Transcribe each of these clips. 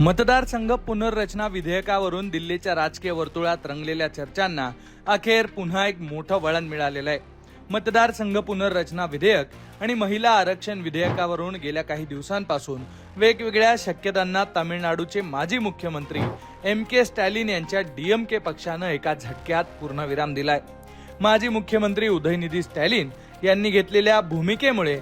मतदारसंघ पुनर्रचना विधेयकावरून दिल्लीच्या राजकीय वर्तुळात रंगलेल्या चर्चांना अखेर पुन्हा एक मोठं वळण मिळालेलं आहे। मतदारसंघ पुनर्रचना विधेयक आणि महिला आरक्षण विधेयकावरून गेल्या काही दिवसांपासून वेगवेगळ्या शक्यतांना तामिळनाडूचे माजी मुख्यमंत्री एम.के. स्टॅलिन यांच्या डीएमके पक्षानं एका झटक्यात पूर्णविराम दिलाय। माजी मुख्यमंत्री उदयनिधी स्टॅलिन यांनी घेतलेल्या भूमिकेमुळे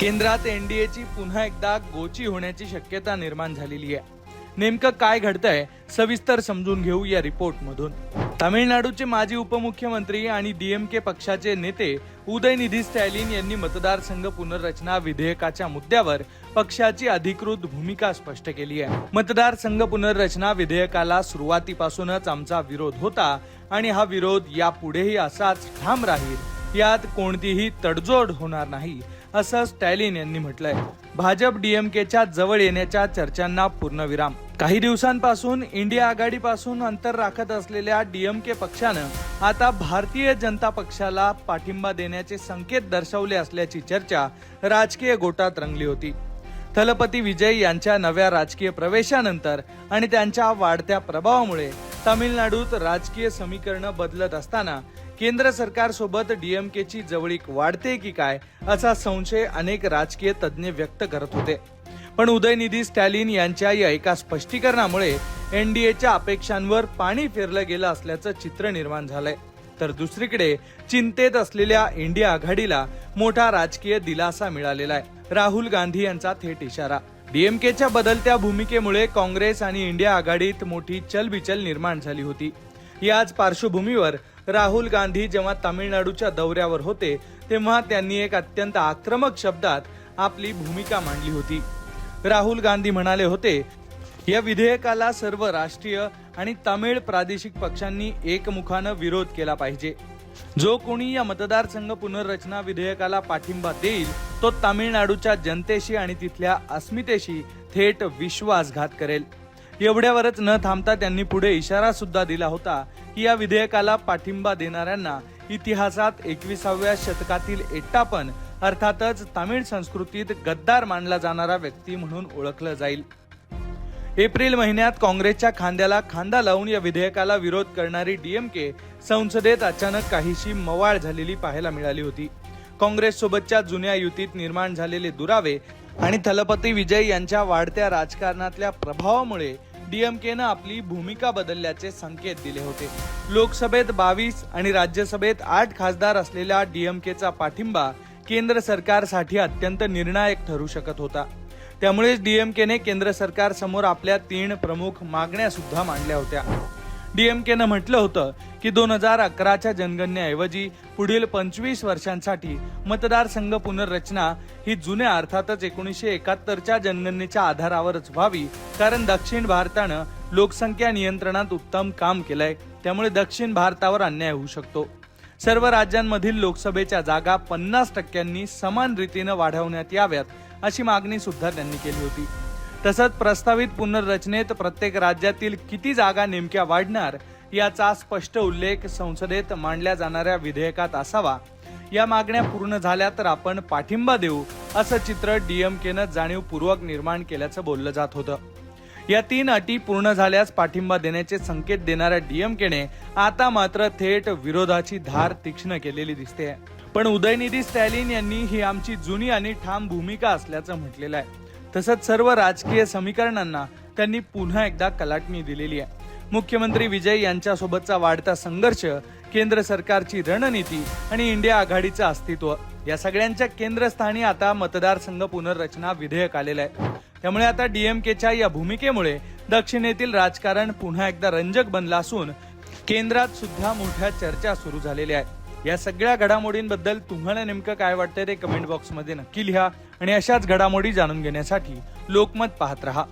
केंद्रात एनडीएची पुन्हा एकदा गोची होण्याची शक्यता निर्माण झालेली आहे। नेमकं काय घडतंय सविस्तर समजून घेऊ या रिपोर्टमधून। तामिळनाडूचे माजी उपमुख्यमंत्री आणि डीएमके पक्षाचे नेते उदयनिधी स्टॅलिन यांनी मतदारसंघ पुनर्रचना विधेयकाच्या मुद्द्यावर पक्षाची अधिकृत भूमिका स्पष्ट केली आहे। मतदारसंघ पुनर्रचना विधेयकाला सुरुवातीपासूनच आमचा विरोध होता आणि हा विरोध यापुढेही असाच ठाम राहील, यात कोणतीही तडजोड होणार नाही, असं स्टॅलिन यांनी म्हटलंय। भाजप डीएमकेच्या जवळ येण्याच्या चर्चांना पूर्णविराम। काही दिवसांपासून इंडिया आघाडीपासून अंतर राखत असलेल्या डीएमके पक्षानं आता भारतीय जनता पक्षाला पाठिंबा देण्याचे संकेत दर्शवले असल्याची चर्चा राजकीय गोटात रंगली होती। थलपती विजय यांच्या नव्या राजकीय प्रवेशानंतर आणि त्यांच्या वाढत्या प्रभावामुळे तामिळनाडूत राजकीय समीकरण बदलत असताना केंद्र सरकार सोबत डीएमकेची जवळीक वाढते की काय असा संशय अनेक राजकीय तज्ञ व्यक्त करत होते। पण उदयनिधी स्टॅलिन यांच्या या एका स्पष्टीकरणामुळे एनडीएच्या अपेक्षांवर पाणी फेरलं गेलं असल्याचं चित्र निर्माण झालंय। तर दुसरीकडे चिंतेत असलेल्या इंडिया आघाडीला मोठा राजकीय दिलासा मिळालेला आहे। राहुल गांधी यांचा थेट इशारा। डीएमकेच्या बदलत्या भूमिकेमुळे काँग्रेस आणि इंडिया आघाडीत मोठी चलबिचल निर्माण झाली होती। याच पार्श्वभूमीवर राहुल गांधी जेव्हा तामिळनाडूच्या दौऱ्यावर होते तेव्हा त्यांनी एक अत्यंत आक्रमक शब्दात आपली भूमिका मांडली होती। राहुल गांधी म्हणाले होते, या विधेयकाला सर्व राष्ट्रीय आणि तमिळ प्रादेशिक पक्षांनी एकमुखानं विरोध केला पाहिजे। जो कोणी या मतदारसंघ पुनर्रचना विधेयकाला पाठिंबा देईल तो तामिळनाडूच्या जनतेशी आणि तिथल्या अस्मितेशी थेट विश्वासघात करेल। एवढ्यावरच न थांबता त्यांनी पुढे इशारा सुद्धा दिला होता की या विधेयकाला पाठिंबा देणाऱ्यांना इतिहासात 21व्या शतकातील एट्टापन अर्थातच तामिळ संस्कृतीत गद्दार मानला जाणारा व्यक्ती म्हणून ओळखलं जाईल। एप्रिल महिन्यात काँग्रेसच्या खांद्याला खांदा लावून या विधेयकाला विरोध करणारी डीएमके संसदेत अचानक काहीशी मवाळ झालेली पाहायला मिळाली होती। काँग्रेस सोबतच्या जुन्या युतीत निर्माण झालेले दुरावे आणि थलपती विजय यांच्या वाढत्या राजकारणातल्या प्रभावामुळे डीएमकेनं आपली भूमिका बदलल्याचे संकेत दिले होते। लोकसभेत 22 आणि राज्यसभेत 8 खासदार असलेल्या डीएमकेचा पाठिंबा केंद्र सरकारसाठी अत्यंत निर्णायक ठरू शकत होता। त्यामुळेच डीएमकेने केंद्र सरकार समोर आपल्या 3 प्रमुख मागण्या सुद्धा मांडल्या होत्या। डीएमकेनं म्हटलं होतं की 2011च्या जनगणनेऐवजी पुढील 25 वर्षांसाठी मतदारसंघ पुनर्रचना ही जुन्या अर्थातच 1971च्या जनगणनेच्या आधारावरच व्हावी, कारण दक्षिण भारतानं लोकसंख्या नियंत्रणात उत्तम काम केलंय, त्यामुळे दक्षिण भारतावर अन्याय होऊ शकतो। सर्व राज्यांमधील लोकसभेच्या जागा 50% समान रीतीनं वाढवण्यात याव्यात अशी मागणी सुद्धा त्यांनी केली होती। तसंच प्रस्तावित पुनर्रचनेत प्रत्येक राज्यातील किती जागा नेमक्या वाढणार याचा स्पष्ट उल्लेख संसदेत मांडल्या जाणाऱ्या विधेयकात असावा। या मागण्या पूर्ण झाल्या तर आपण पाठिंबा देऊ असं चित्र डीएमकेनं जाणीवपूर्वक निर्माण केल्याचं बोललं जात होतं। या 3 अटी पूर्ण झाल्यास पाठिंबा देण्याचे संकेत देणाऱ्या डीएमकेने आता मात्र थेट विरोधाची धार तीक्ष्ण केलेली दिसते। पण उदयनिधी स्टॅलिन यांनी ही आमची जुनी आणि ठाम भूमिका असल्याचं म्हटलेलं आहे। तसंच सर्व राजकीय समीकरणांना त्यांनी पुन्हा एकदा कलाटणी दिलेली आहे। मुख्यमंत्री विजय यांच्यासोबतचा वाढता संघर्ष, केंद्र सरकारची रणनीती आणि इंडिया आघाडीचं अस्तित्व या सगळ्यांच्या केंद्रस्थानी आता मतदारसंघ पुनर्रचना विधेयक आलेलं आहे। त्यामुळे आता डीएमकेच्या या भूमिकेमुळे दक्षिणेतील राजकारण पुन्हा एकदा रंजक बनलं असून केंद्रात सुद्धा मोठ्या चर्चा सुरू झालेल्या आहेत। या सगळ्या घडामोडींबद्दल तुम्हाला नेमकं काय वाटतंय ते कमेंट बॉक्समध्ये नक्की लिहा आणि अशाच घडामोडी जाणून घेण्यासाठी लोकमत पाहत रहा।